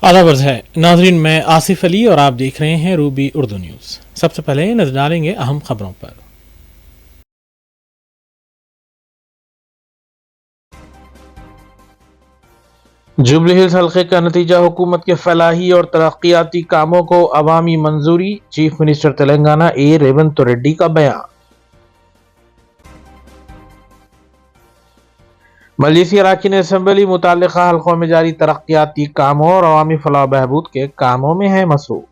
आदाब है नाजरीन, मैं आसिफ अली और आप देख रहे हैं रूबी उर्दू न्यूज़। सबसे पहले नजर डालेंगे अहम खबरों पर। जुबली हिल्स हल्के का नतीजा हुकूमत के फलाही और तरक्याती कामों को अवामी मंजूरी, चीफ मिनिस्टर तेलंगाना ए रेवंत रेड्डी का बयान। मजलिसी अरकान असम्बली मुतल्लिका हल्कों में जारी तरक्याती कामों और अवामी फलाह बहबूद के कामों में है मसरूफ।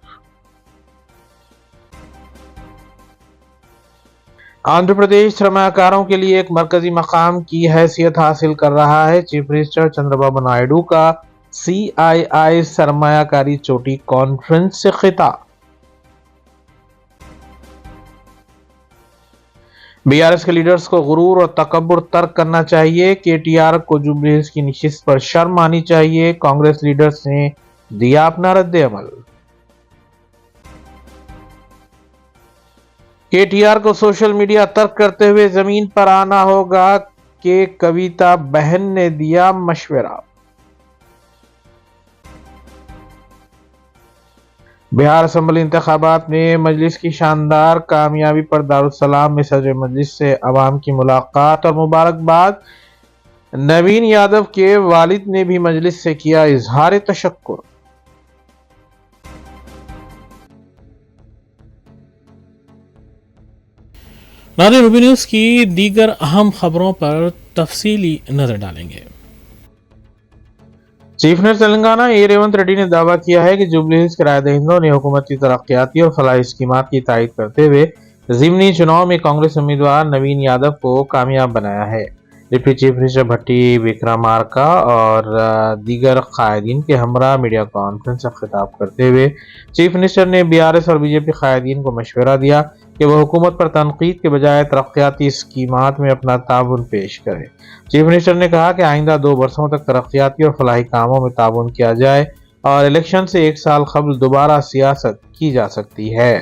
आंध्र प्रदेश सरमाकारों के लिए एक मरकजी मकाम की हैसियत हासिल कर रहा है। चीफ मिनिस्टर चंद्रबाबू नायडू का CII सरमायाकारी चोटी कॉन्फ्रेंस से खिताब। BRS के लीडर्स को गुरूर और तकब्बुर तर्क करना चाहिए। KTR को जुबली हिल्स की नशिस्त पर शर्म आनी चाहिए। कांग्रेस लीडर्स ने दिया अपना रद्द अमल। KTR को सोशल मीडिया तर्क करते हुए जमीन पर आना होगा कि कविता बहन ने दिया मशवरा। बिहार असेंबली इंतखाबात में मजलिस की शानदार कामयाबी पर दारुस्सलाम में सदर मजलिस से अवाम की मुलाकात और मुबारकबाद। नवीन यादव के वालिद ने भी मजलिस से किया इजहार तशक्कुर। नाज़रीन, रूबी न्यूज़ की दीगर अहम खबरों पर तफसीली नजर डालेंगे। चीफ मिनिस्टर तेलंगाना ए रेवंत रेड्डी ने दावा किया है कि जुबली हिल्स किराया दहिंदों ने हुकूमत की तरक्याती और फलाही स्कीमात की तायद करते हुए ज़िमनी चुनाव में कांग्रेस उम्मीदवार नवीन यादव को कामयाब बनाया है। डिप्टी चीफ मिनिस्टर भट्टी विक्रमार्का और दीगर कायदीन के हमरा मीडिया कॉन्फ्रेंस से खिताब करते हुए चीफ मिनिस्टर ने BRS और BJP कायदीन को मशवरा दिया कि वह हुकूमत पर तनकीद के बजाय तरक्याती स्कीमात में अपना ताउन पेश करें। चीफ मिनिस्टर ने कहा कि आइंदा 2 बरसों तक तरक्याती और फलाही कामों में ताउन किया जाए और इलेक्शन से 1 साल कबल दोबारा सियासत की जा सकती है।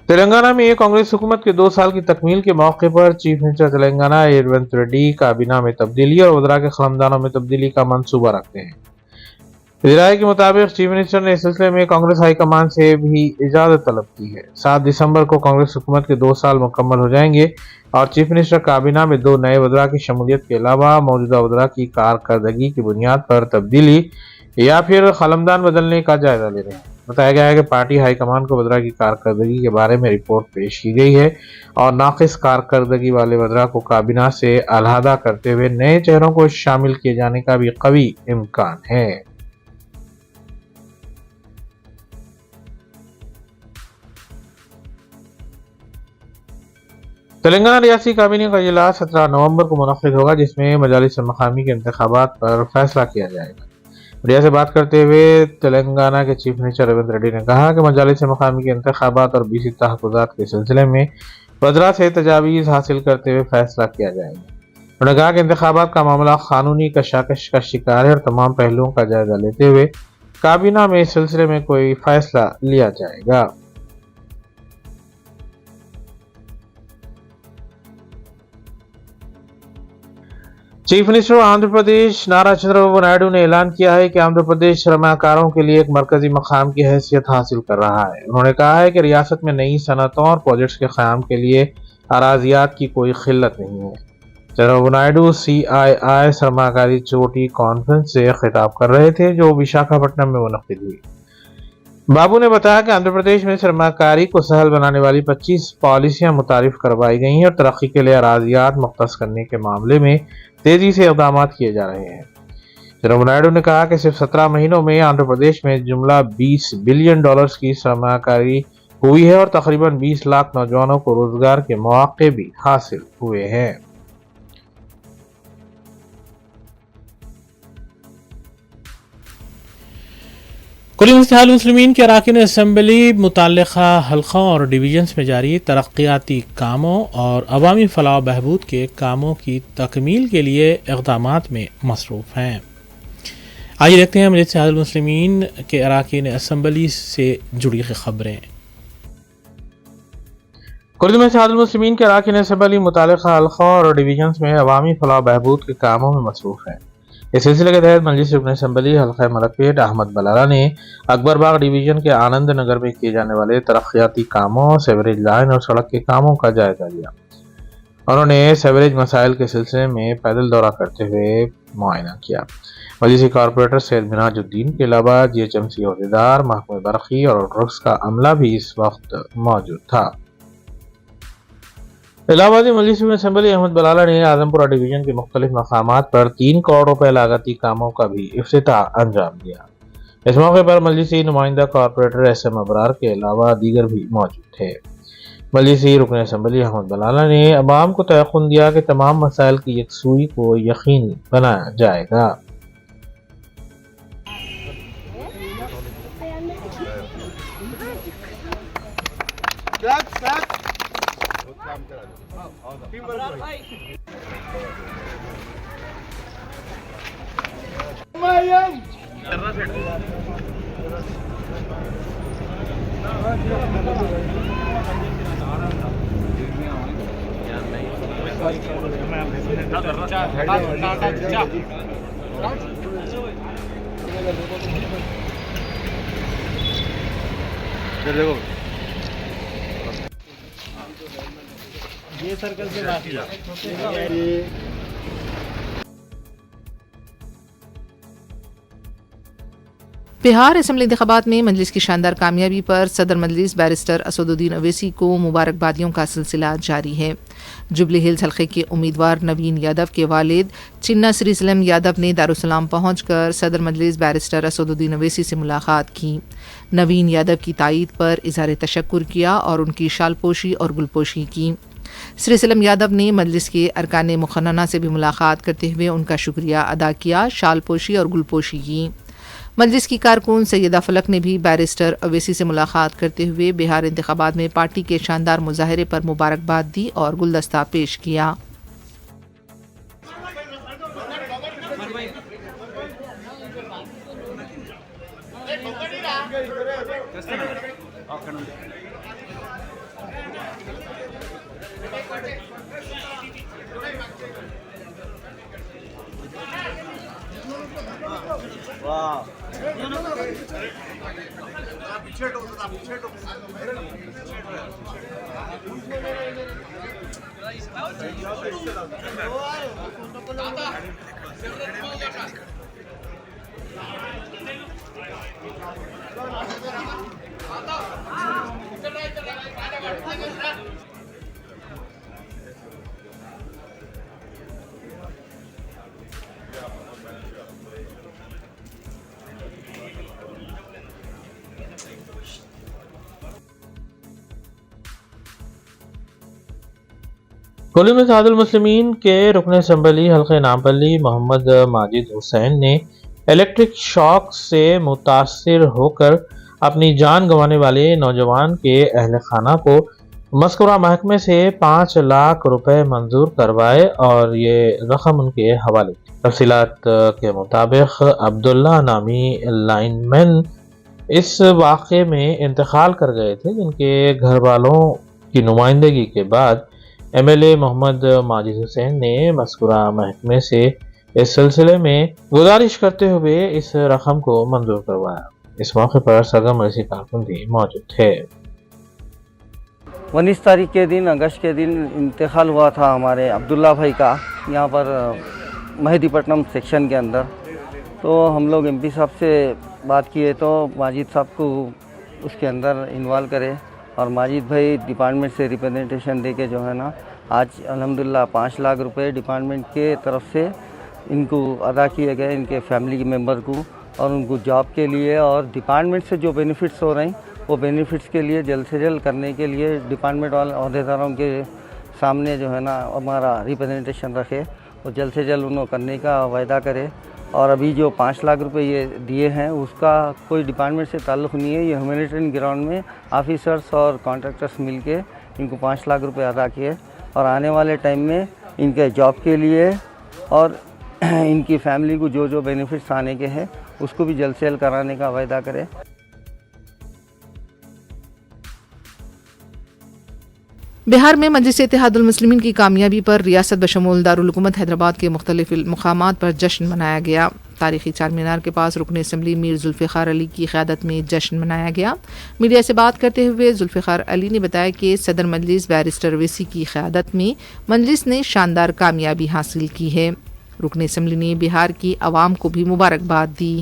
तेलंगाना में कांग्रेस हुकूमत के 2 साल की तकमील के मौके पर चीफ मिनिस्टर तेलंगाना रेवंत रेड्डी काबीना में तब्दीली और वज़रा के खलमदानों में तब्दीली का मंसूबा रखते हैं। राय के मुताबिक चीफ मिनिस्टर ने इस सिलसिले में कांग्रेस हाईकमान से भी इजाजत तलब की है। 7 दिसंबर को कांग्रेस हुकूमत के 2 साल मुकम्मल हो जाएंगे और चीफ मिनिस्टर काबीना में 2 नए वज़रा की शमूलियत के अलावा मौजूदा वज़रा की कारकर्दगी की बुनियाद पर तब्दीली या फिर खलमदान बदलने का जायजा ले रहे हैं। बताया गया है कि पार्टी हाईकमान को वज़रा की कारकर्दगी के बारे में रिपोर्ट पेश की गई है और नाकिस कारकर्दगी वाले वज़रा को काबीना से अलहदा करते हुए नए चेहरों को शामिल किए जाने का भी कवी इम्कान है। तेलंगाना रियासी काबीना का इजलास 17 नवंबर को मुनक्किद होगा, जिसमें मजालिस मकामी के इंतखाबात पर फैसला किया जाएगा। मीडिया से बात करते हुए तेलंगाना के चीफ मिनिस्टर रेवंत रेड्डी ने कहा कि मजालिस मकामी के इंतखाबात और BC तहफ़्फ़ुज़ात के सिलसिले में वज़रा से तजावीज़ हासिल करते हुए फैसला किया जाएगा। उन्होंने कहा कि इंतखाबात का मामला कानूनी कशाकश का शिकार है और तमाम पहलुओं का जायजा लेते हुए काबीना में इस सिलसिले में कोई फैसला लिया जाएगा। चीफ मिनिस्टर आंध्र प्रदेश नारा चंद्रबाबू नायडू ने ऐलान किया है कि आंध्र प्रदेश सरमाकारों के लिए एक मरकजी मकाम की हैसियत हासिल कर रहा है। उन्होंने कहा है कि रियासत में नई सनतों और प्रोजेक्ट्स के क़याम के लिए अराजियात की कोई किल्लत नहीं है। चंद्रबाबू नायडू CII सरमाकारी चोटी कॉन्फ्रेंस से खिताब कर रहे थे, जो विशाखापट्टनम में मुनक्किद हुई। बाबू ने बताया कि आंध्र प्रदेश में सरमाकारी को सहल बनाने वाली 25 पॉलिसियां मुतारिफ करवाई गई हैं और तरक्की के लिए अराजियात मुख्तस करने के मामले में तेजी से इक़दाम किए जा रहे हैं। चंद्रबाबू नायडू ने कहा कि सिर्फ 17 महीनों में आंध्र प्रदेश में जुमला $20 बिलियन की सरमाकारी हुई है और तकरीबन 20 लाख नौजवानों को रोजगार के मौके भी हासिल हुए हैं। कुल इत्तेहाद मुस्लिमीन के अरकान असम्बली मुतल्लिका हल्कों और डिवीजन्स में जारी तरक्याती कामों और अवामी फलाह बहबूद के कामों की तकमील के लिए इक़दामात में मसरूफ़ हैं। आइए देखते हैं इत्तेहाद मुस्लिमीन के अरकान असम्बली से जुड़ी खबरें। कुर्द में इत्तेहादुल मुस्लिमीन के अरकान असम्बली मुतालिका हल्का और डिवीजन्स में अवामी फलाह बहबूद के कामों में मसरूफ हैं। इस सिलसिले के तहत मजलिस रुकन असम्बली हल्का मलकपेट अहमद बलाला ने अकबरबाग डिवीजन के आनंद नगर में किए जाने वाले तरक्याती कामों, सेवरेज लाइन और सड़क के कामों का जायजा लिया। उन्होंने सेवरेज मसाइल के सिलसिले में पैदल दौरा करते हुए मुआयना किया। मजलिसी कॉरपोरेटर सैयद मिनाजुद्दीन के अलावा GHMC अहदेदार, महकमे बरकी और ड्रग्स का अमला भी इस वक्त मौजूद था। इलाहाबादी मजलिस असम्बली अहमद बलाला ने आजमपुरा डिवीजन के मुख्तलिफ मकामात पर 3 करोड़ रुपए लागती कामों का भी इफ्तिताह अंजाम दिया। इस मौके पर मजलिसी नुमाइंदा कॉरपोरेटर SM अबरार के अलावा दीगर भी मौजूद थे। मजलिसी रुकन असम्बली अहमद बलाला ने अवाम को तयक़ुन दिया कि तमाम मसाइल की यकसुई को यकीनी बनाया जाएगा। ये सर्कल से बात बिहार असम्बली इंतखाबात में मजलिस की शानदार कामयाबी पर सदर मजलिस बैरिस्टर असदुद्दीन अवैसी को मुबारकबादियों का सिलसिला जारी है। जुबली हिल्स हल्के के उम्मीदवार नवीन यादव के वालिद चिन्ना श्री सलम यादव ने दारुसलाम पहुंचकर सदर मजलिस बैरिस्टर असदुद्दीन अवैसी से मुलाकात की। नवीन यादव की तायीद पर इज़हार तशक्कुर किया और उनकी शालपोशी और गुलपोशी की। श्री सलम यादव ने मजलिस के अरकान मुखन्नना से भी मुलाकात करते हुए उनका शुक्रिया अदा किया, शालपोशी और गुलपोशी की। मजलिस की कारकुन सैयदा फलक ने भी बैरिस्टर अवैसी से मुलाकात करते हुए बिहार इंतखाबात में पार्टी के शानदार मुजाहरे पर मुबारकबाद दी और गुलदस्ता पेश किया। कुल्लू में इत्तेहादुल मुस्लिमीन के रुकन असम्बली हल्के नामपल्ली मोहम्मद माजिद हुसैन ने इलेक्ट्रिक शॉक से मुतासिर होकर अपनी जान गंवाने वाले नौजवान के अहल खाना को मज़कूरा महकमे से 5 लाख रुपए मंजूर करवाए और ये रकम उनके हवाले। तफसीलात के मुताबिक अब्दुल्ला नामी लाइनमैन इस वाक़े में इंतकाल कर गए थे, जिनके घर वालों की नुमाइंदगी के बाद MLA मोहम्मद माजिद हुसैन ने मज़कूरा महकमे से इस सिलसिले में गुजारिश करते हुए इस रकम को मंजूर करवाया। इस मौके पर सरगर्म मजलिसी कारकुन भी मौजूद थे। 19 तारीख के दिन अगस्त के दिन इंतकाल हुआ था हमारे अब्दुल्ला भाई का, यहाँ पर मेहदीपट्टनम सेक्शन के अंदर। तो हम लोग MP साहब से बात किए तो माजिद साहब को उसके अंदर इन्वॉल्व करे और माजिद भाई डिपार्टमेंट से रिप्रेजेंटेशन दे के जो है ना आज अल्हम्दुलिल्लाह 5 लाख रुपए डिपार्टमेंट के तरफ से इनको अदा किए गए, इनके फैमिली मेम्बर को, और उनको जॉब के लिए और डिपार्टमेंट से जो बेनिफिट्स हो रहे हैं वो बेनिफिट्स के लिए जल्द से जल्द करने के लिए डिपार्टमेंट वाले अहदेदारों के सामने जो है ना हमारा रिप्रेजेंटेशन रखे और जल्द से जल्द उन्होंने करने का वायदा करे। और अभी जो 5 लाख रुपए ये दिए हैं उसका कोई डिपार्टमेंट से ताल्लुक़ नहीं है, ये ह्यूमैनिटेरियन ग्राउंड में ऑफिसर्स और कॉन्ट्रैक्टर्स मिलके इनको 5 लाख रुपए अदा किए और आने वाले टाइम में इनके जॉब के लिए और इनकी फैमिली को जो जो बेनिफिट्स आने के हैं उसको भी जल्द से जल्द कराने का वायदा करें। बिहार में मजलिस इत्तेहादुल मुस्लिमीन की कामयाबी पर रियासत बशमूल दारुल हुकूमत हैदराबाद के मुख्तलिफ मकामात पर जश्न मनाया गया। तारीखी चार मीनार के पास रुकन असम्बली मीर जुल्फ़िकार अली की क़यादत में जश्न मनाया गया। मीडिया से बात करते हुए जुल्फ़िकार अली ने बताया कि सदर मजलिस बैरिस्टर अवैसी की क़यादत में मजलिस ने शानदार कामयाबी हासिल की है। रुकन असम्बली ने बिहार की आवाम को भी मुबारकबाद दी।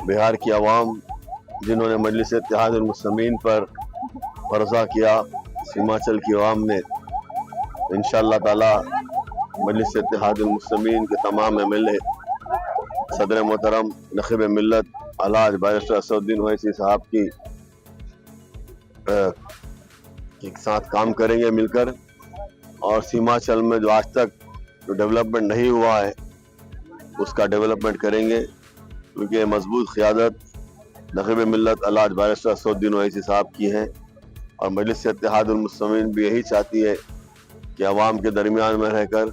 बिहार की आवाम जिन्होंने मजलिस इत्तेहादुल मुस्लिमीन पर भरोसा किया, हिमाचल की आवाम ने इंशाअल्लाह ताला मजलिस इत्तेहादुल मुस्लिमीन के तमाम MLA सदर मोहतरम नखीब मिल्लत अलहाज बैरिस्टर असदुद्दीन ओवैसी साहब की एक साथ काम करेंगे मिलकर, और हिमाचल में जो आज तक जो डेवलपमेंट नहीं हुआ है उसका डेवलपमेंट करेंगे, क्योंकि मजबूत क़यादत नखीब मिल्लत अलहाज बैरिस्टर असदुद्दीन ओवैसी साहब की हैं। और मजलिस इत्तेहादुल मुस्लिमीन भी यही चाहती है कि आवाम के दरमियान में रहकर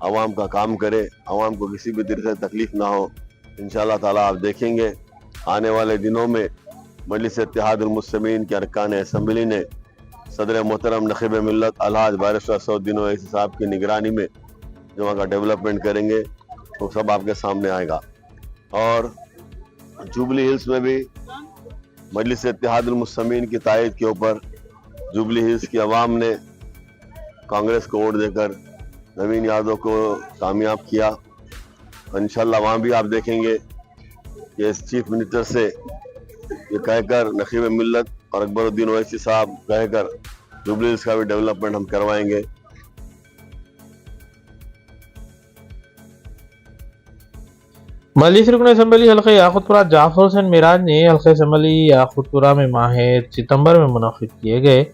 आवाम का काम करे, आवाम को किसी भी तरह से तकलीफ ना हो। इंशाअल्लाह ताला आप देखेंगे आने वाले दिनों में मजलिस इत्तेहादुल मुस्लिमीन के अरकान असम्बली ने सदर मोहतरम नखीब मिल्लत अलहाज बैरिस्टर असदुद्दीन ओवैसी साहब की निगरानी में जो वहाँ का डेवलपमेंट करेंगे वो सब आपके सामने आएगा। और जुबली हिल्स में भी मजलिस इत्तेहादुल मुस्लिमीन की तायद के ऊपर जुबली हिल्स की आवाम ने कांग्रेस को वोट देकर नवीन यादव को कामयाब किया। इंशाल्लाह वहाँ भी आप देखेंगे कि इस चीफ मिनिस्टर से ये कहकर नखीब मिल्लत और अकबरुद्दीन ओवैसी साहब कहकर जुबली हिल्स का भी डेवलपमेंट हम करवाएंगे। मजलिस रुकन असम्बली हल्के याकुतपुरा जाफर हुसैन मिराज ने हल्के असम्बली याकुतपुरा में माह सितंबर में मुनक़िद किए गए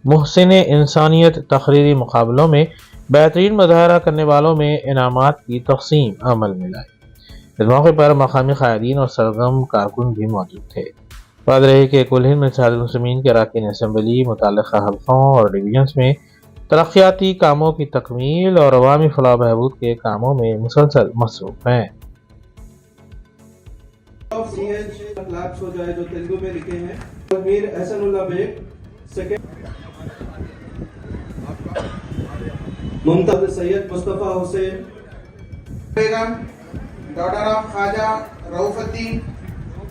मुहसिन इंसानियत तकरीरी मुकाबलों में बेहतरीन मुजाहरा करने वालों में इनामात की तक़सीम अमल में लाई। इस मौके पर मकामी क़ायदीन और सरगर्म कारकुन भी मौजूद थे। बात रही कि कुल हिंद इत्तेहादुल मुस्लिमीन के अरकान असम्बली मुतल्लिक़ा हल्क़ों और डिवीजन्स में तरक्याती कामों की तकमील और अवामी फलाह बहबूद के कामों में मुसलसल मसरूफ़ हैं। क्लैप्स हो जाए जो तेलुगु में लिखे हैं। Mir Ehsanullah Baig, second Mumtaz Syed Mustafa Hussain Begum, daughter of Khwaja Raufuddin,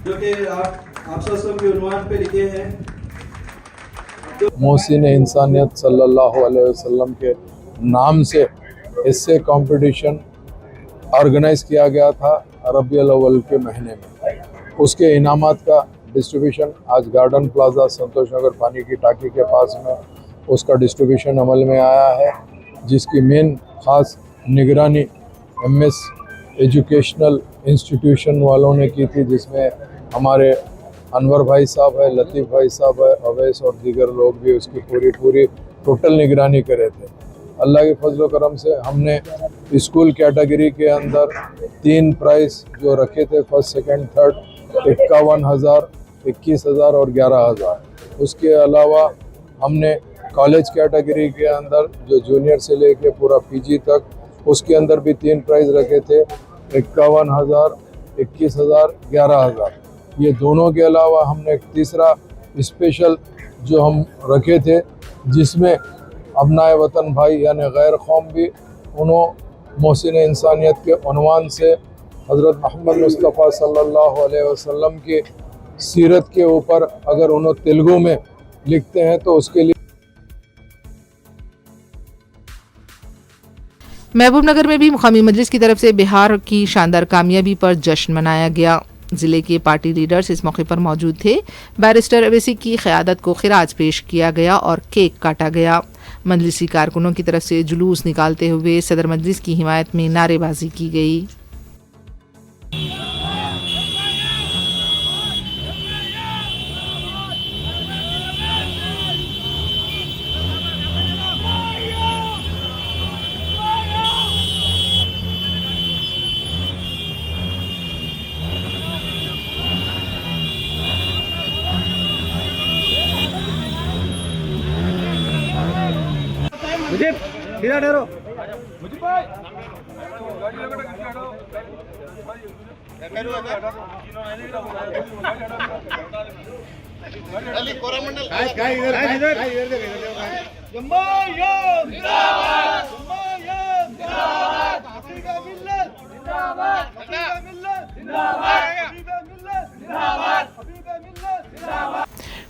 जो कि आप सब के उन्वान पे लिखे हैं। मोहसिन इंसानियत सल्लल्लाहु अलैहि वसल्लम के नाम से इससे कंपटीशन ऑर्गेनाइज किया गया था रबीउल अव्वल के महीने में। उसके इनामात का डिस्ट्रीब्यूशन आज गार्डन प्लाजा संतोष नगर पानी की टाकी के पास में उसका डिस्ट्रीब्यूशन अमल में आया है, जिसकी मेन ख़ास निगरानी MS एजुकेशनल इंस्टीट्यूशन वालों ने की थी, जिसमें हमारे अनवर भाई साहब है, लतीफ़ भाई साहब है, अवैस और दीगर लोग भी उसकी पूरी टोटल निगरानी करे थे। अल्लाह के फजल करम से हमने स्कूल कैटेगरी के अंदर 3 प्राइज़ जो रखे थे, फर्स्ट सेकंड थर्ड, 51,000, 21,000 और 11,000। उसके अलावा हमने कॉलेज कैटेगरी के अंदर जो जूनियर से लेके पूरा PG तक, उसके अंदर भी 3 प्राइज़ रखे थे, 51,000, 21,000, 11,000। ये दोनों के अलावा हमने एक तीसरा स्पेशल जो हम रखे थे, जिसमें अबनाए वतन भाई यानी गैर कौम भी उन्होंने मोहसिन इंसानियत के उन्वान से हज़रत मोहम्मद मुस्तफ़ा सल्लल्लाहु अलैहि वसल्लम की सीरत के ऊपर अगर उन्होंने तेलुगु में लिखते हैं तो उसके लिए महबूबनगर में भी मुकामी मजलिस की तरफ से बिहार की शानदार कामयाबी पर जश्न मनाया गया। जिले के पार्टी लीडर्स इस मौके पर मौजूद थे। बैरिस्टर अवैसी की क़यादत को खिराज पेश किया गया और केक काटा गया। मजलिसी कारकुनों की तरफ से जुलूस निकालते हुए सदर मजलिस की हिमायत में नारेबाजी की गई।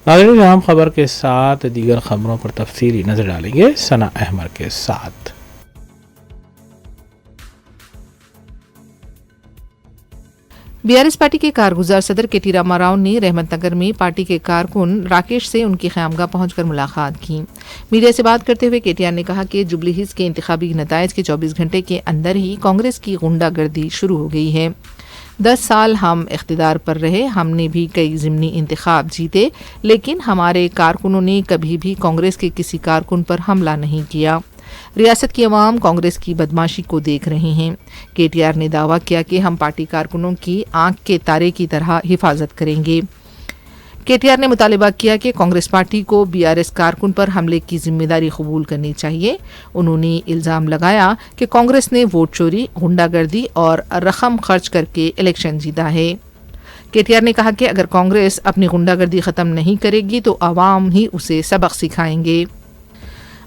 नाज़रीन, अहम खबर के साथ दीगर खबरों पर तफसीली नजर डालेंगे सना अहमद के साथ। बीआरएस पार्टी के कारगुजार सदर के टी रामाराव ने रहमतनगर में पार्टी के कारकुन राकेश से उनकी ख़यामगाह पहुंचकर मुलाकात की। मीडिया से बात करते हुए केटीआर ने कहा कि जुबली हिल्स के इंतखाबी नताइज के 24 घंटे के अंदर ही कांग्रेस की गुंडागर्दी शुरू हो गई है। 10 साल हम इख्तिदार पर रहे, हमने भी कई ज़िमनी इंतखाब जीते, लेकिन हमारे कारकुनों ने कभी भी कांग्रेस के किसी कारकुन पर हमला नहीं किया। रियासत की अवाम कांग्रेस की बदमाशी को देख रहे हैं। केटीआर ने दावा किया कि हम पार्टी कारकुनों की आंख के तारे की तरह हिफाजत करेंगे। केटीआर ने मुतालिबा किया कि कांग्रेस पार्टी को बीआरएस कारकुन पर हमले की जिम्मेदारी कबूल करनी चाहिए। उन्होंने इल्ज़ाम लगाया कि कांग्रेस ने वोट चोरी, गुंडागर्दी और रकम खर्च करके इलेक्शन जीता है। केटीआर ने कहा कि अगर कांग्रेस अपनी गुंडागर्दी ख़त्म नहीं करेगी तो अवाम ही उसे सबक सिखाएंगे।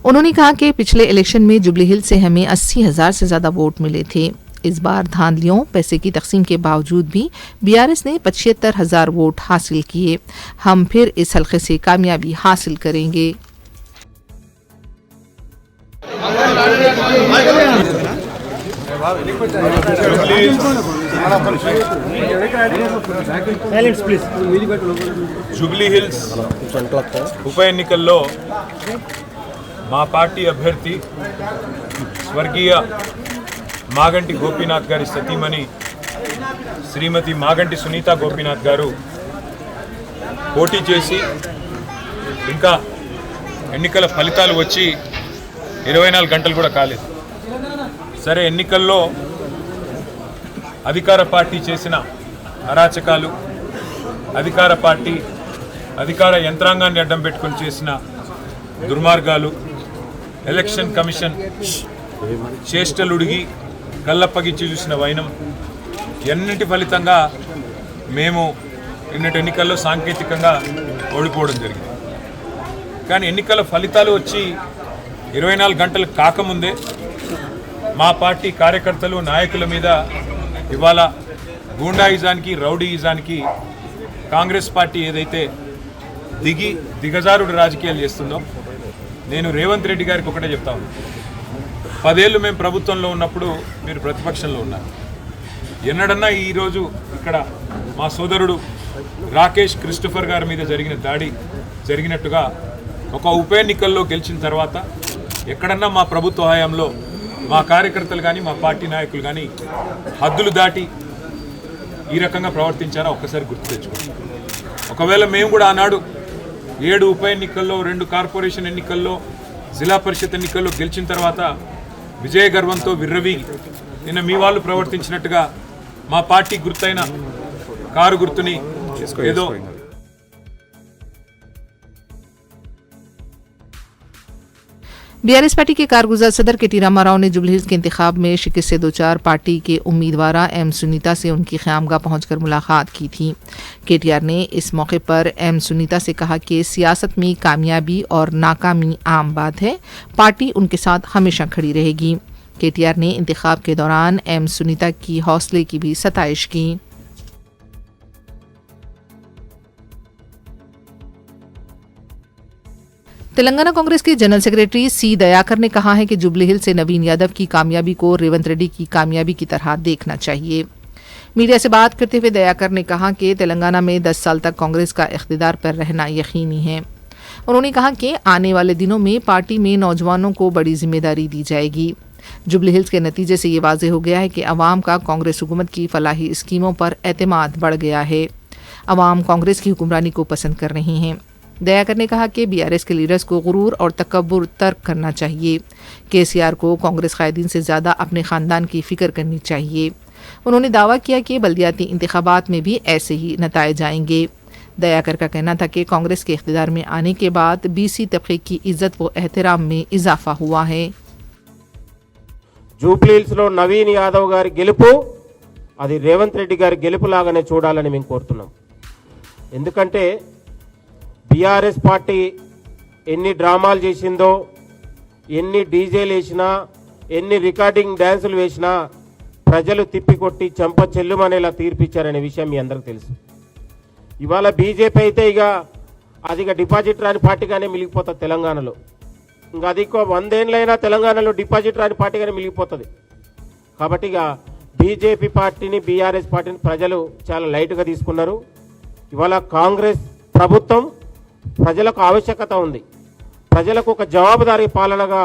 उन्होंने कहा कि पिछले इलेक्शन में जुबली हिल से हमें 80,000 से ज़्यादा वोट मिले थे। इस बार धांधलियों, पैसे की तकसीम के बावजूद भी बीआरएस ने 75,000 वोट हासिल किए। हम फिर इस हल्के से कामयाबी हासिल करेंगे। జూబ్లీ హిల్స్ ఉప ఎన్నికల్లో మా పార్టీ అభ్యర్థి స్వర్గీయ మాగంటి గోపీనాథ్ గారి సతీమణి శ్రీమతి మాగంటి సునీత గోపీనాథ్ గారు పోటీ చేసి ఇంకా ఎన్నికల ఫలితాలు వచ్చి 24 గంటలు కూడా కాలేదు. సరే, ఎన్నికల్లో అధికార పార్టీ చేసిన అరాచకాలు, అధికార పార్టీ అధికార యంత్రాంగాన్ని అడ్డం పెట్టుకొని చేసిన దుర్మార్గాలు, ఎలక్షన్ కమిషన్ చేష్టలుడిగి కళ్ళప్పగిచ్చి చూసిన వైనం, ఎన్నిటి ఫలితంగా మేము నిన్నటి ఎన్నికల్లో సాంకేతికంగా ఓడిపోవడం జరిగింది. కానీ ఎన్నికల ఫలితాలు వచ్చి 24 గంటలు కాకముందే మా పార్టీ కార్యకర్తలు, నాయకుల మీద ఇవాళ గూండాయిజానికి, రౌడీయిజానికి కాంగ్రెస్ పార్టీ ఏదైతే దిగజారుడు రాజకీయాలు చేస్తుందో, నేను రేవంత్ రెడ్డి గారికి ఒకటే చెప్తా ఉన్నాను. 10 ఏళ్ళు మేము ప్రభుత్వంలో ఉన్నప్పుడు మీరు ప్రతిపక్షంలో ఉన్నారు. ఎన్నడన్నా ఈరోజు ఇక్కడ మా సోదరుడు రాకేష్ క్రిస్టోఫర్ గారి మీద జరిగిన దాడి జరిగినట్టుగా ఒక ఉప ఎన్నికల్లో గెలిచిన తర్వాత ఎక్కడన్నా మా ప్రభుత్వ హయాంలో మా కార్యకర్తలు కానీ, మా పార్టీ నాయకులు కానీ హద్దులు దాటి ఈ రకంగా ప్రవర్తించారా ఒక్కసారి గుర్తు తెచ్చుకోండి. ఒకవేళ మేము కూడా ఆనాడు 7 ఉప ఎన్నికల్లో, 2 కార్పొరేషన్ ఎన్నికల్లో, జిల్లా పరిషత్ ఎన్నికల్లో గెలిచిన తర్వాత విజయ గర్వంతో విర్రవీగి నిన్న మీ వాళ్ళు ప్రవర్తించినట్టుగా మా పార్టీ గుర్తైన కారు గుర్తుని ఏదో बीआरएस पार्टी के कारगुजार सदर के टी रामाराव ने जुबली हिल्स के इंतखाब में शिकस्त से 2-4 पार्टी के उम्मीदवार एम सुनीता से उनकी ख़यामगाह पहुंचकर मुलाकात की थी। केटीआर ने इस मौके पर एम सुनीता से कहा कि सियासत में कामयाबी और नाकामी आम बात है, पार्टी उनके साथ हमेशा खड़ी रहेगी। केटीआर ने इंतखाब के दौरान एम सुनीता की हौसले की भी सताइश की। तेलंगाना कांग्रेस के जनरल सेक्रेटरी सी दयाकर ने कहा है कि जुबली हिल्स से नवीन यादव की कामयाबी को रेवंत रेड्डी की कामयाबी की तरह देखना चाहिए। मीडिया से बात करते हुए दयाकर ने कहा कि तेलंगाना में 10 साल तक कांग्रेस का इख्तिदार पर रहना यकीनी है। उन्होंने कहा कि आने वाले दिनों में पार्टी में नौजवानों को बड़ी जिम्मेदारी दी जाएगी। जुबली हिल्स के नतीजे से ये वाज़ेह हो गया है कि अवाम का कांग्रेस हुकूमत की फलाही स्कीमों पर एतमाद बढ़ गया है। अवाम कांग्रेस की हुक्मरानी को पसंद कर रही हैं। दयाकर ने कहा कि बीआरएस के लीडर्स को गुरूर और तकब्बुर तर्क करना चाहिए। केसीआर को कांग्रेस कायदीन से ज़्यादा अपने ख़ानदान की फ़िक्र करनी चाहिए। उन्होंने दावा किया कि बल्दियाती इंतखाबात में भी ऐसे ही नताइज आएंगे। दयाकर का कहना था कि कांग्रेस के इख्तिदार में आने के बाद बीसी तबके की इज्जत व एहतराम में इजाफा हुआ है। జూబ్లీహిల్స్లో నవీన్ యాదవ్ గారి గెలుపు అది రేవంత్ రెడ్డి గారి గెలుపులాగానే చూడాలని మేము కోరుతున్నాం. ఎందుకంటే బీఆర్ఎస్ పార్టీ ఎన్ని డ్రామాలు చేసిందో, ఎన్ని డీజేలు వేసినా, ఎన్ని రికార్డింగ్ డ్యాన్సులు వేసినా ప్రజలు తిప్పికొట్టి చెంప చెల్లుమనేలా తీర్పిచ్చారనే విషయం మీ అందరికీ తెలుసు. ఇవాళ బీజేపీ అయితే ఇక డిపాజిట్ రాని పార్టీగానే మిగిలిపోతుంది తెలంగాణలో. ఇంకా అది 100 ఏళ్ళైనా తెలంగాణలో డిపాజిట్ రాని పార్టీగానే మిగిలిపోతుంది. కాబట్టి ఇక బీజేపీ పార్టీని, బీఆర్ఎస్ పార్టీని ప్రజలు చాలా లైట్గా తీసుకున్నారు. ఇవాళ కాంగ్రెస్ ప్రభుత్వం ప్రజలకు ఆవశ్యకత ఉంది. ప్రజలకు ఒక జవాబుదారీ పాలనగా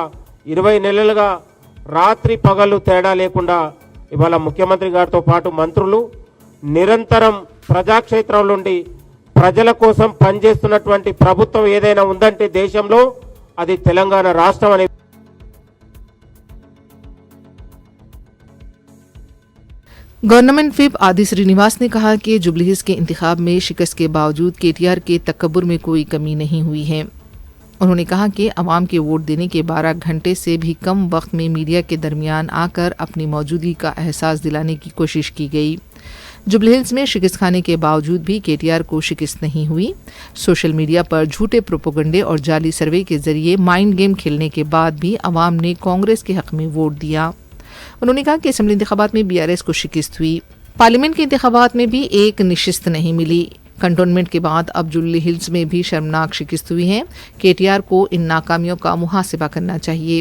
20 నెలలుగా రాత్రి పగలు తేడా లేకుండా ఇవాళ ముఖ్యమంత్రి గారితో పాటు మంత్రులు నిరంతరం ప్రజాక్షేత్రంలో ఉండి ప్రజల కోసం పనిచేస్తున్నటువంటి ప్రభుత్వం ఏదైనా ఉందంటే దేశంలో అది తెలంగాణ రాష్ట్రం అనే गवर्नमेंट व्हिप आदि श्रीनिवास ने कहा कि जुबली हिल्स के इंतखाब में शिकस्त के बावजूद केटीआर के तकब्बुर में कोई कमी नहीं हुई है। उन्होंने कहा कि अवाम के वोट देने के 12 घंटे से भी कम वक्त में मीडिया के दरमियान आकर अपनी मौजूदगी का एहसास दिलाने की कोशिश की गई। जुबली हिल्स में शिकस्त खाने के बावजूद भी केटीआर को शिकस्त नहीं हुई। सोशल मीडिया पर झूठे प्रोपोगंडे और जाली सर्वे के जरिए माइंड गेम खेलने के बाद भी अवाम ने कांग्रेस के हक में वोट दिया। उन्होंने कहा कि असेंबली इंतखाबात में बीआरएस को शिकस्त हुई। पार्लियामेंट के इंतखाबात में भी एक निशिस्त नहीं मिली। कंटोनमेंट के बाद अब जुबली हिल्स में भी शर्मनाक शिकस्त हुई है। केटीआर को इन नाकामियों का मुहासिबा करना चाहिए।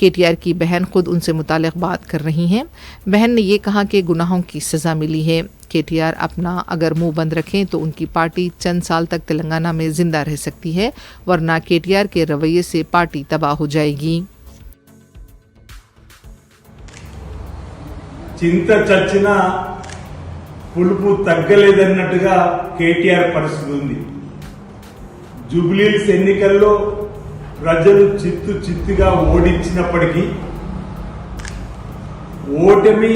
केटीआर की बहन खुद उनसे मुतालिक बात कर रही हैं। बहन ने ये कहा कि गुनाहों की सज़ा मिली है। केटीआर अपना अगर मुंह बंद रखें तो उनकी पार्टी चंद साल तक तेलंगाना में जिंदा रह सकती है, वरना केटीआर के रवैये से पार्टी तबाह हो जाएगी। చింత చచ్చినా పులుపు తగ్గలేదన్నట్టుగా కేటీఆర్ పరిస్థితి ఉంది. జూబ్లీహిల్స్ ఎన్నికల్లో ప్రజలు చిత్తుగా ఓడించినప్పటికీ ఓటమి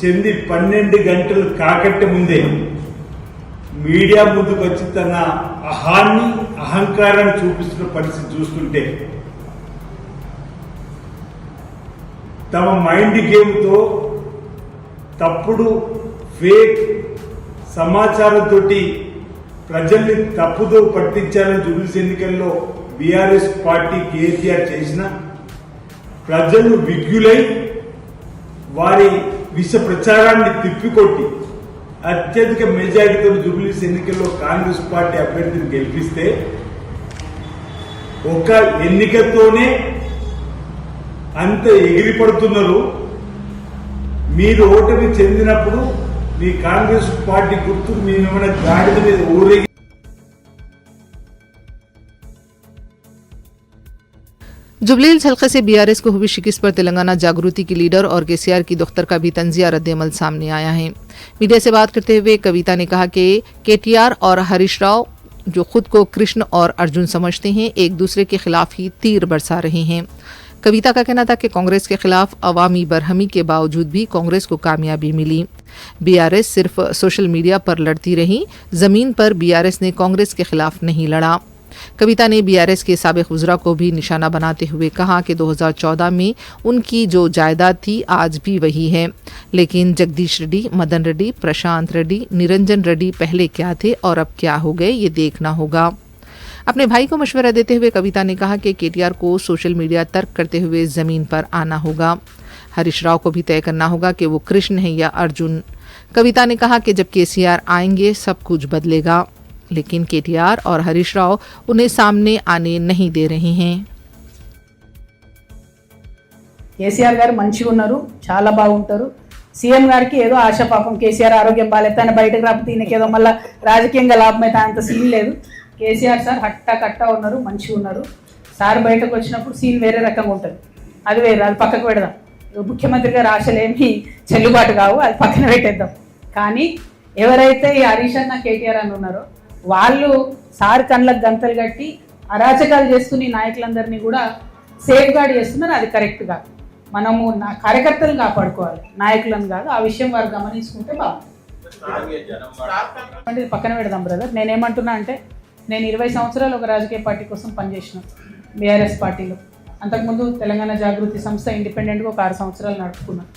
చెంది 12 గంటలు కాకట్టే ముందే మీడియా ముందుకు వచ్చి తన అహంకారాన్ని చూపిస్తున్న పరిస్థితి చూస్తుంటే తమ మైండ్ గేమ్తో తప్పుడు ఫేక్ సమాచారంతో ప్రజల్ని తప్పుదో పట్టించాలని జూబ్లీహిల్స్ ఎన్నికల్లో బీఆర్ఎస్ పార్టీ కేసీఆర్ చేసిన ప్రజలు విజ్ఞులై వారి విష ప్రచారాన్ని తిప్పికొట్టి అత్యధిక మెజారిటీతో జూబ్లీహిల్స్ ఎన్నికల్లో కాంగ్రెస్ పార్టీ అభ్యర్థిని గెలిపిస్తే ఒక ఎన్నికతోనే అంత ఎగిరిపడుతున్నారు. మీరు ఓటమి చెందినప్పుడు మీ కాంగ్రెస్ పార్టీ గుర్తు మేమేమైనా గాడిద మీద ఊరేగి जुबली हिल्स हल्के से बीआरएस को हुई शिकस्त पर तेलंगाना जागृति की लीडर और केसीआर की दफ्तर का भी तंजिया रद्द-ए-अमल सामने आया है। मीडिया से बात करते हुए कविता ने कहा कि केटीआर और हरीश राव जो खुद को कृष्ण और अर्जुन समझते हैं, एक दूसरे के खिलाफ ही तीर बरसा रहे हैं। कविता का कहना था कि कांग्रेस के खिलाफ अवामी बरहमी के बावजूद भी कांग्रेस को कामयाबी मिली। बीआरएस सिर्फ सोशल मीडिया पर लड़ती रही, जमीन पर बीआरएस ने कांग्रेस के खिलाफ नहीं लड़ा। कविता ने बीआरएस के साबिक वज़रा को भी निशाना बनाते हुए कहा कि 2014 में उनकी जो जायदाद थी आज भी वही है, लेकिन जगदीश रेड्डी, मदन रेड्डी, प्रशांत रेड्डी, निरंजन रेड्डी पहले क्या थे और अब क्या हो गए, ये देखना होगा। अपने भाई को मशवरा देते हुए कविता ने कहा कि केटीआर को सोशल मीडिया तर्क करते हुए ज़मीन पर आना होगा। हरीश राव को भी तय करना होगा कि वो कृष्ण है या अर्जुन। कविता ने कहा कि जब केसीआर आएंगे सब कुछ बदलेगा। लेकिन केटीआर और हरीश राव उन्हें सामने आने नहीं दे रहे हैं। కేసీఆర్ గారు మంచిగా ఉన్నారు, చాలా బాగుంటారు. సీఎం గారికి ఏదో ఆశ, పాపం కేసీఆర్ ఆరోగ్యం బాగాలేదు, ఆయన బయటకు రాకపోతే ఈయనకేదో మళ్ళీ రాజకీయంగా లాభం అయితే అంత సీన్ లేదు. కేసీఆర్ సార్ హట్టా కట్టా ఉన్నారు, మంచిగా ఉన్నారు. సార్ బయటకు వచ్చినప్పుడు సీన్ వేరే రకంగా ఉంటుంది, అది వేరే, అది పక్కకు పెడదాం. ముఖ్యమంత్రి గారు ఆశలేమి చెల్లుబాటు కావు, అది పక్కన పెట్టేద్దాం. కానీ ఎవరైతే ఈ హరీష్ అన్న కేటీఆర్ అని ఉన్నారో వాళ్ళు సార్ కళ్ళకు గంతలు కట్టి అరాచకాలు చేస్తున్న నాయకులందరినీ కూడా సేఫ్ గార్డ్ చేస్తున్నారు. అది కరెక్ట్ కాదు. మనము కార్యకర్తలు కాపాడుకోవాలి, నాయకులను కాదు. ఆ విషయం వారు గమనించుకుంటే బాగుంటుంది. పక్కన పెడదాం బ్రదర్. నేనేమంటున్నా అంటే, నేను 20 సంవత్సరాలు ఒక రాజకీయ పార్టీ కోసం పనిచేసిన, బీఆర్ఎస్ పార్టీలో. అంతకుముందు తెలంగాణ జాగృతి సంస్థ ఇండిపెండెంట్గా ఒక 6 సంవత్సరాలు నడుపుకున్నాను.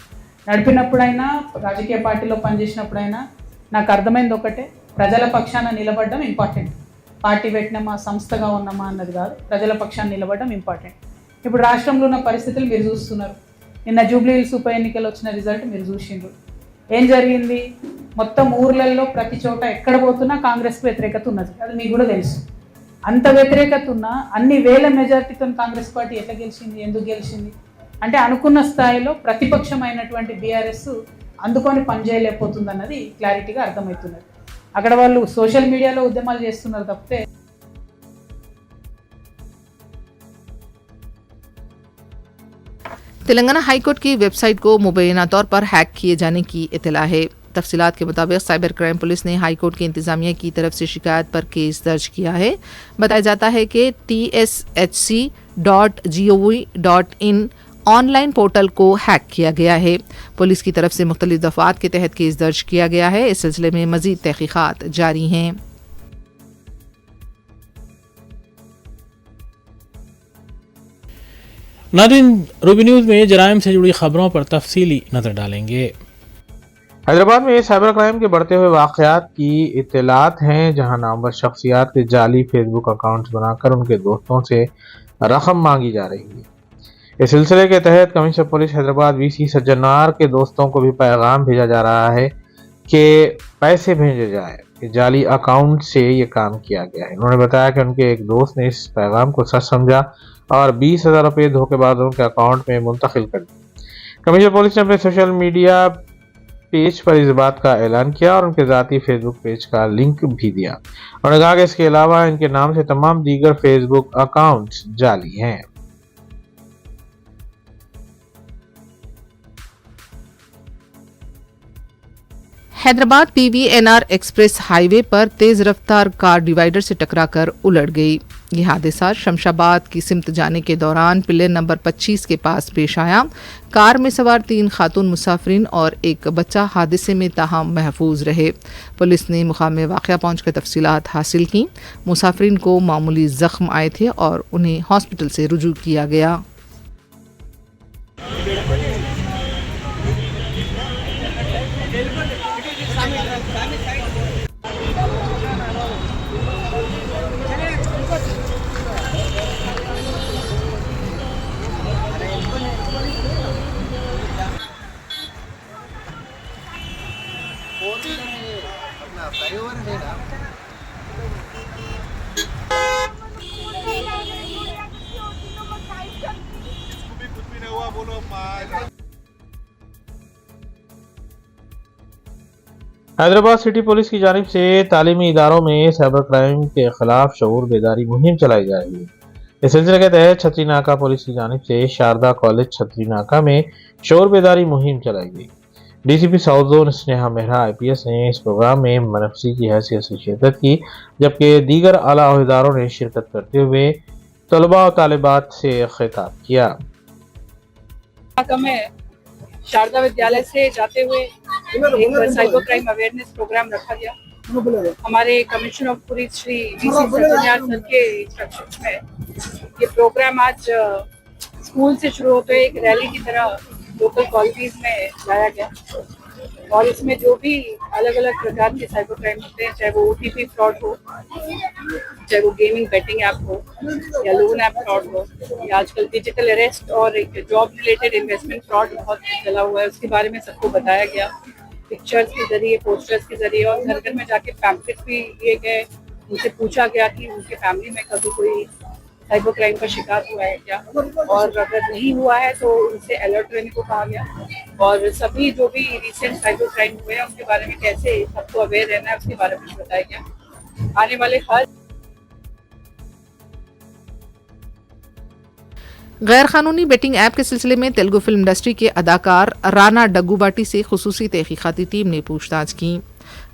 నడిపినప్పుడైనా, రాజకీయ పార్టీలో పనిచేసినప్పుడైనా నాకు అర్థమైంది ఒకటే, ప్రజల పక్షాన నిలబడడం ఇంపార్టెంట్. పార్టీ పెట్టినామా, సంస్థగా ఉన్నామా అన్నది కాదు, ప్రజల పక్షాన నిలబడడం ఇంపార్టెంట్. ఇప్పుడు రాష్ట్రంలో ఉన్న పరిస్థితులు మీరు చూస్తున్నారు. నిన్న జూబ్లీ హిల్స్ ఉప ఎన్నికలు వచ్చిన రిజల్ట్ మీరు చూసిండ్రు. ఏం జరిగింది? మొత్తం ఊర్లలో ప్రతి చోట ఎక్కడ పోతున్నా కాంగ్రెస్కి వ్యతిరేకత ఉన్నది, అది మీకు కూడా తెలుసు. అంత వ్యతిరేకత ఉన్నా అన్ని వేల మెజార్టీతో కాంగ్రెస్ పార్టీ ఎట్లా గెలిచింది, ఎందుకు గెలిచింది అంటే, అనుకున్న స్థాయిలో ప్రతిపక్షమైనటువంటి బీఆర్ఎస్ అందుకొని పనిచేయలేకపోతుంది అన్నది క్లారిటీగా అర్థమవుతున్నది. అక్కడ వాళ్ళు సోషల్ మీడియాలో ఉద్యమాలు చేస్తున్నారు తప్పితే तेलंगाना हाईकोर्ट की वेबसाइट को मुबैना तौर पर हैक किए जाने की इत्तला है। तफसीलात के मुताबिक साइबर क्राइम पुलिस ने हाईकोर्ट की इंतजामिया की तरफ से शिकायत पर केस दर्ज किया है। बताया जाता है कि tshc.gov.in ऑनलाइन पोर्टल को हैक किया गया है। पुलिस की तरफ से मुख्तलिफ दफात के तहत केस दर्ज किया गया है। इस सिलसिले में मजीद तहकीकात जारी हैं। नाज़रीन, रूबी न्यूज़ में जराइम से जुड़ी खबरों पर तफसीली नजर डालेंगे। हैदराबाद में साइबर क्राइम के बढ़ते हुए वाक़यात की इत्तलात हैं, जहां नामवर शख्सियात के जाली फेसबुक अकाउंट्स बनाकर उनके दोस्तों से रकम मांगी जा रही है। इस सिलसिले के तहत commissioner police Hyderabad VC Sajjanar के दोस्तों को भी पैगाम भेजा जा रहा है कि पैसे भेजे जाए। जाली अकाउंट से ये काम किया गया है। उन्होंने बताया कि उनके एक दोस्त ने इस पैगाम को सच समझा और 20,000 रुपये धोखेबाज उनके अकाउंट में मुंतकिल कर दिए। कमिश्नर पुलिस ने अपने सोशल मीडिया पेज पर इस बात का ऐलान किया और उनके ज़ाती फेसबुक पेज का लिंक भी दिया। उन्होंने कहा कि इसके अलावा इनके नाम से तमाम दीगर फेसबुक अकाउंट्स जाली हैं। हैदराबाद PVNR एक्सप्रेस हाईवे पर तेज रफ्तार कार डिवाइडर से टकराकर उलट गई। यह हादसा शमशाबाद की सिमत जाने के दौरान पिलर नंबर 25 के पास पेश आया। कार में सवार 3 खातून मुसाफिरीन और एक बच्चा हादसे में ताहम महफूज रहे। पुलिस ने मुकाम में वाक़या पहुंचकर तफसीलात हासिल की। मुसाफिरीन को मामूली जख्म आए थे और उन्हें हॉस्पिटल से रुजू किया गया। हैदराबाद सिटी पुलिस की जानिब से तालीमी इदारों में साइबर क्राइम के खिलाफ शऊर बेदारी मुहिम चलाई जा रही है। इस सिलसिले के तहत छतरी नाका पुलिस की जानिब से शारदा कॉलेज छतरी नाका में शऊर बेदारी मुहिम चलाई गई। DCP south zone Sneha Mehra IPS ने इस प्रोग्राम में मनफसी की हैसियत से शिरकत की, जबकि दीगर आला अहदेदारों ने शिरकत करते हुए तलबा और तालिबात से खिताब किया। शारदा विद्यालय से जाते हुए एक साइबर क्राइम अवेयरनेस प्रोग्राम रखा गया। हमारे commissioner of police Shri GC Sajjanar sir के इंस्ट्रक्शन में ये प्रोग्राम आज स्कूल से शुरू होते एक रैली की तरह लोकल कॉलोनीज में लाया गया और इसमें जो भी अलग अलग प्रकार के साइबर क्राइम होते हैं, चाहे वो OTP फ्रॉड हो, चाहे वो गेमिंग बेटिंग ऐप हो या लोन ऐप फ्रॉड हो, या आजकल डिजिटल अरेस्ट और एक जॉब रिलेटेड इन्वेस्टमेंट फ्रॉड बहुत चला हुआ है, उसके बारे में सबको बताया गया। पिक्चर्स के जरिए, पोस्टर्स के जरिए और घर घर में जाके पैम्पलेट्स भी दिए गए उनसे पूछा गया कि उनके फैमिली में कभी कोई साइबर क्राइम का शिकार हुआ है क्या, और अगर नहीं हुआ है तो उनसे अलर्ट रहने को कहा गया। और सभी जो भी रिसेंट साइबर क्राइम हुए हैं उनके बारे में कैसे सबको अवेयर रहना है उसके बारे में बताया गया। आने वाले हर गैर कानूनी बेटिंग ऐप के सिलसिले में तेलुगु फिल्म इंडस्ट्री के अदाकार राना डग्गूबाटी से खुसूसी तहकीकाती टीम ने पूछताछ की।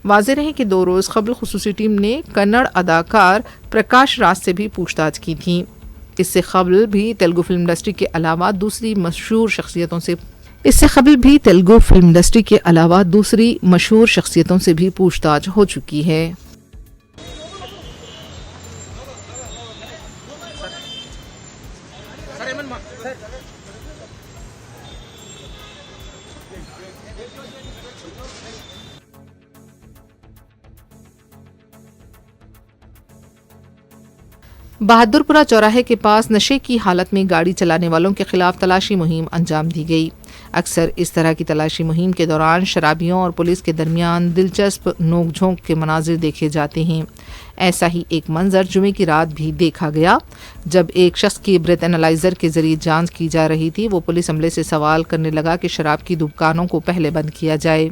वाज़ेह रहे कि 2 रोज़ कबल खुसूसी टीम ने कन्नड़ अदाकार प्रकाश राज से भी पूछताछ की थी। इससे कबल भी तेलुगु फिल्म इंडस्ट्री के अलावा दूसरी मशहूर शख्सियतों से भी पूछताछ हो चुकी है। बहादुरपुरा चौराहे के पास नशे की हालत में गाड़ी चलाने वालों के खिलाफ तलाशी मुहिम अंजाम दी गई। अक्सर इस तरह की तलाशी मुहिम के दौरान शराबियों और पुलिस के दरमियान दिलचस्प नोकझोंक के मनाजिर देखे जाते हैं। ऐसा ही एक मंजर जुमे की रात भी देखा गया जब एक शख्स की ब्रेथ एनालाइजर के जरिए जांच की जा रही थी। वो पुलिस अमले से सवाल करने लगा कि शराब की दुकानों को पहले बंद किया जाए।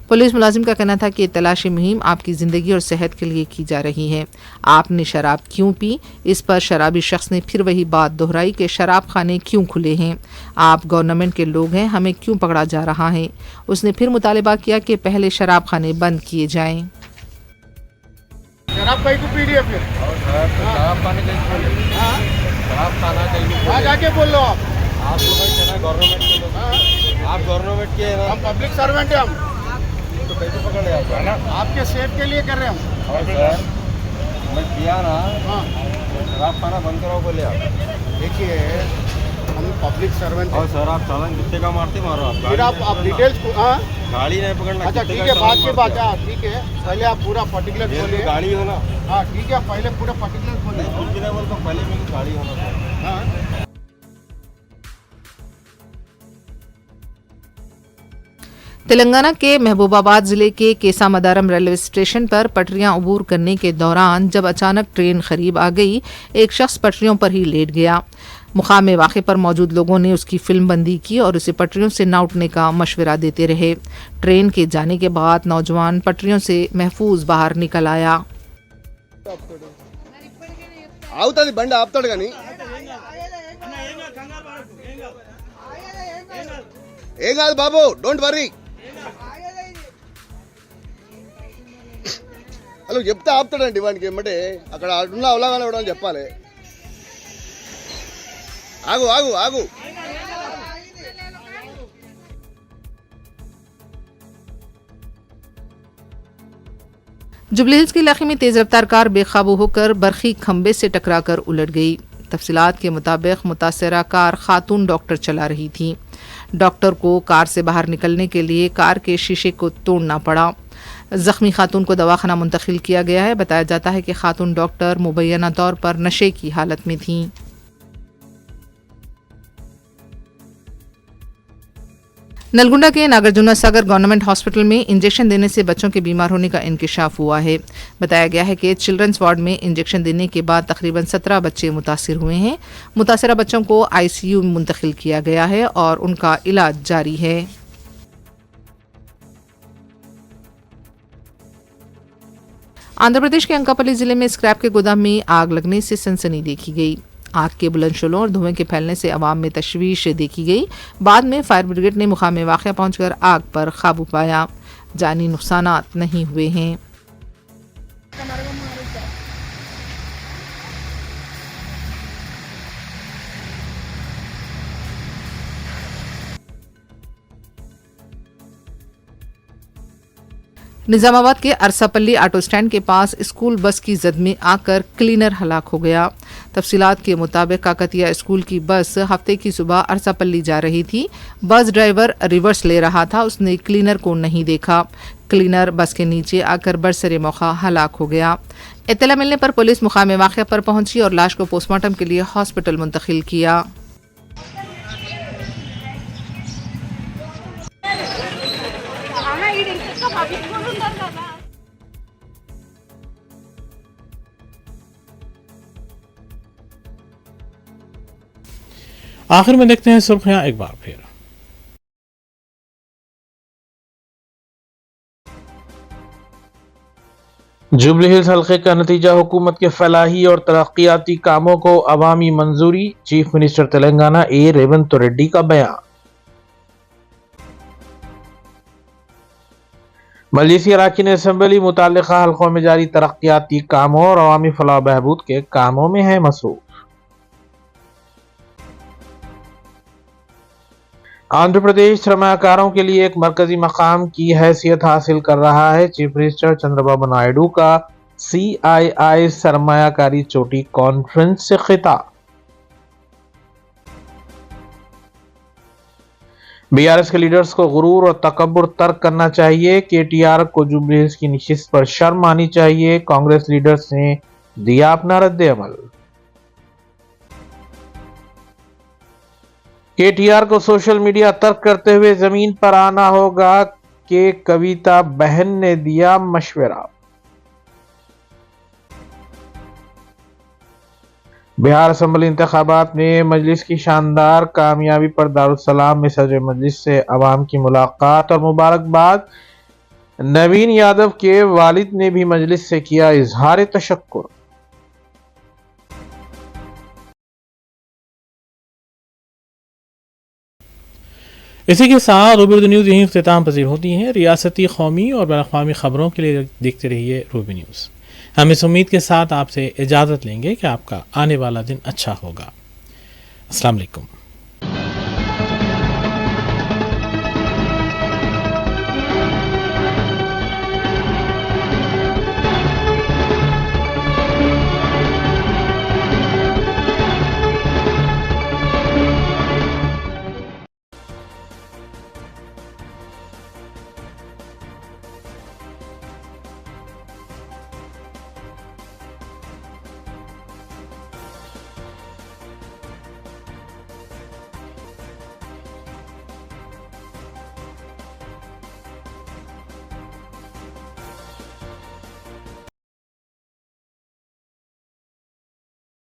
पुलिस मुलाजिम का कहना था कि तलाशी मुहिम आपकी ज़िंदगी और सेहत के लिए की जा रही है, आपने शराब क्यों पी। इस पर शराबी शख्स ने फिर वही बात दोहराई कि शराब खाने क्यों खुले हैं, आप गवर्नमेंट के लोग हैं, हमें क्यों पकड़ा जा रहा है। उसने फिर मुतालिबा किया कि पहले शराब खाने बंद किए जाएं। शराब कहीं को पी रही है फिर? शराब खाने कहीं बोले? शराब खाना कहीं बोले? जाके बोल लो आप तो भाई गवर्नमेंट के लोग, आप गवर्नमेंट के, हम पब्लिक सर्वेंट है, हम तो कैसे पकड़े आप? है ना, आपके सेफ के लिए कर रहे हैं हम। सर मैं किया ना, शराब खाना बंद कराओ बोले आप। देखिए हम पब्लिक सर्वेंट और सर आप चालान कितने का मारते मारो आप, फिर आप डिटेल्स को गाड़ी नहीं पकड़ना। अच्छा ठीक है, बात की बात है, ठीक है पहले आप पूरा पर्टिकुलर बोलिए। गाड़ी हो ना, हाँ ठीक है पहले पूरा पर्टिकुलर बोलिए। कुछ भी नहीं बोल तो पहले मेरी गाड़ी होना। हाँ तेलंगाना के महबूबाबाद जिले के केसा मदारम रेलवे स्टेशन पर पटरियां अबूर करने के दौरान जब अचानक ट्रेन करीब आ गई, एक शख्स पटरियों पर ही लेट गया। मुकाम वाक़े पर मौजूद लोगों ने उसकी फिल्म बंदी की और उसे पटरियों से न उठने का मशवरा देते रहे। ट्रेन के जाने के बाद नौजवान पटरियों से महफूज बाहर निकल आया। బండి ఆపుతాడు కానీ ఏం కాదు బాబు, డోంట్ వరీ. అలా చెప్తే ఆపుతాడండి వానికి ఏమంటే అక్కడ ఉన్న అవలాగానే ఇవ్వడం చెప్పాలి. ఆగు ఆగు ఆగు. जुबली हिल्स के इलाके में तेज रफ्तार कार बेकाबू होकर बरखी खंबे से टकराकर उलट गई। तफसीलात के मुताबिक मुतासरा कार खातून डॉक्टर चला रही थी। डॉक्टर को कार से बाहर निकलने के लिए कार के शीशे को तोड़ना पड़ा। जख्मी खातून को दवाखाना मुंतकिल किया गया है। बताया जाता है कि खातून डॉक्टर मुबैना तौर पर नशे की हालत में थी। नलगुंडा के नागार्जुना सागर गवर्नमेंट हॉस्पिटल में इंजेक्शन देने से बच्चों के बीमार होने का इंकिशाफ हुआ है। बताया गया है कि चिल्ड्रंस वार्ड में इंजेक्शन देने के बाद तकरीबन 17 बच्चे मुतासिर हुए हैं। मुतासरा बच्चों को आईसीयू में मुंतकिल किया गया है और उनका इलाज जारी है। आंध्र प्रदेश के अंकापल्ली जिले में स्क्रैप के गोदाम में आग लगने से सनसनी देखी गई। आग के बुलंदशोलों और धुएं के फैलने से अवाम में तशवीश देखी गई। बाद में फायर ब्रिगेड ने मुकाम वाक़या पहुंचकर आग पर काबू पाया। जानी नुकसानात नहीं हुए हैं। निजामाबाद के अरसापल्ली ऑटो स्टैंड के पास स्कूल बस की जद में आकर क्लीनर हलाक हो गया। तफसीलात के मुताबिक काकतिया स्कूल की बस हफ्ते की सुबह अरसापल्ली जा रही थी। बस ड्राइवर रिवर्स ले रहा था, उसने क्लीनर को नहीं देखा। क्लीनर बस के नीचे आकर बरसरे मौका हलाक हो गया। इत्तला मिलने पर पुलिस मुकाम वाक़या पर पहुंची और लाश को पोस्टमार्टम के लिए हॉस्पिटल मुंतकिल किया। आखिर में देखते हैं सुर्खियां एक बार फिर। जुबली हिल्स हल्के का नतीजा हुकूमत के फलाही और तरक्याती कामों को अवामी मंजूरी, चीफ मिनिस्टर तेलंगाना ए रेवंत रेड्डी का बयान। मजलिसी अराकीन असेंबली मुताल्लिका हल्कों में जारी तरक्याती कामों और अवामी फलाह बहबूद के कामों में है मसरूफ। आंध्र प्रदेश सरमाकारों के लिए एक मरकजी मकाम की हैसियत हासिल कर रहा है। चीफ मिनिस्टर चंद्रबाबू नायडू का CII सरमायाकारी चोटी कॉन्फ्रेंस से खिताब। BRS के लीडर्स को गुरूर और तकब्बुर तर्क करना चाहिए। KTR को जुबली हिल्स की नशिस्त पर शर्म आनी चाहिए। कांग्रेस लीडर्स ने दिया अपना रद्द अमल। KTR को सोशल मीडिया तर्क करते हुए जमीन पर आना होगा कि कविता बहन ने दिया मशवरा। बिहार असेंबली इंतखाबात में मजलिस की शानदार कामयाबी पर दारुस्सलाम में सदर मजलिस से अवाम की मुलाकात और मुबारकबाद। नवीन यादव के वालिद ने भी मजलिस से किया इजहार तशक्कुर। इसी के साथ रूबी न्यूज़ यहीं इख्तिताम पसीर होती हैं। रियासती, कौमी और बैनुल-अक़वामी खबरों के लिए देखते रहिए रूबी न्यूज़। हम इस उम्मीद के साथ आपसे इजाज़त लेंगे कि आपका आने वाला दिन अच्छा होगा। अस्सलाम वालेकुम।